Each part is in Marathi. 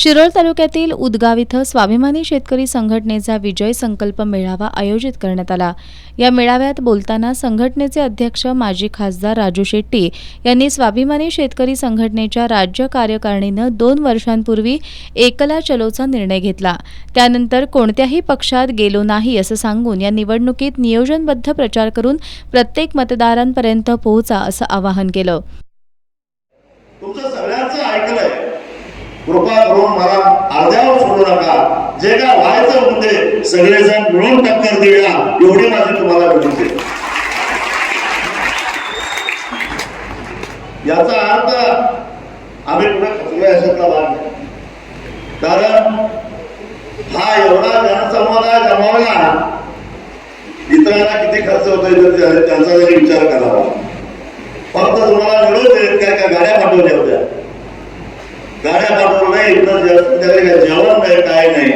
शिरोळ तालुक्यातील उदगाव इथं स्वाभिमानी शेतकरी संघटनेचा विजय संकल्प मेळावा आयोजित करण्यात आला। या मेळाव्यात बोलताना संघटनेचे अध्यक्ष माजी खासदार राजू शेट्टी यांनी स्वाभिमानी शेतकरी संघटनेच्या राज्य कार्यकारिणीनं 2 वर्षांपूर्वी एकला चलोचा निर्णय घेतला। त्यानंतर कोणत्याही पक्षात गेलो नाही असं सांगून या निवडणुकीत नियोजनबद्ध प्रचार करून प्रत्येक मतदारांपर्यंत पोहोचा असं आवाहन केलं। तुमचं सगळ्यांचं ऐकलंय, कृपा करून मला अर्ध्यावर सोडू नका। जे काय व्हायचं होते सगळेजण मिळून टक्कर देऊया, एवढी माझी तुम्हाला विनंती। याचा अर्थ आम्ही पुढे खचलो याच्यातला भाग नाही, कारण हा एवढा जनसमुदाय जमवला, इतरांना किती खर्च होतोय त्यांचा जरी विचार करावा। फक्त तुम्हाला मिळवते काय गाड्या पाठवल्या होत्या, गाड्या पाठवलं नाही, जेवण नाही, काय नाही।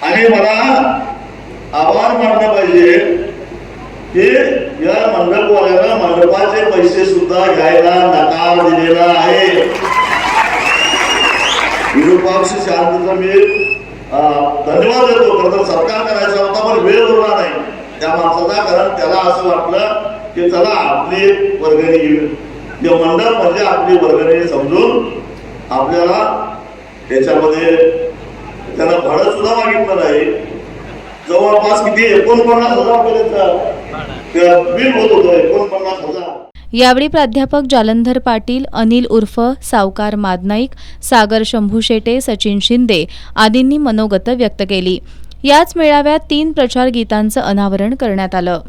आणि मला आभार मानलं पाहिजे की या मंडपवाल्याला मंडपाचे पैसे सुद्धा घ्यायला नकार दिलेला आहे। विरूपाक्ष शांतीचा मी धन्यवाद देतो। खरं तर सरकार करायचा होता पण वेळ उरला नाही त्या माणसाचा, कारण त्याला असं वाटलं की चला आपली वर्गणी घेऊन, जे मंडप म्हणजे आपली वर्गणी समजून आपल्याला त्याच्यामध्ये त्याला भाडं सुद्धा मागितलं नाही। जवळपास किती 49,000 बिल होत होतं, 49,000। यावेळी प्राध्यापक जालंधर पाटील, अनिल उर्फ सावकार मादनाईक, सागर शंभू शेटे, सचिन शिंदे आदींनी मनोगत व्यक्त केली। याच मेळाव्यात 3 प्रचार गीतांचं अनावरण करण्यात आलं।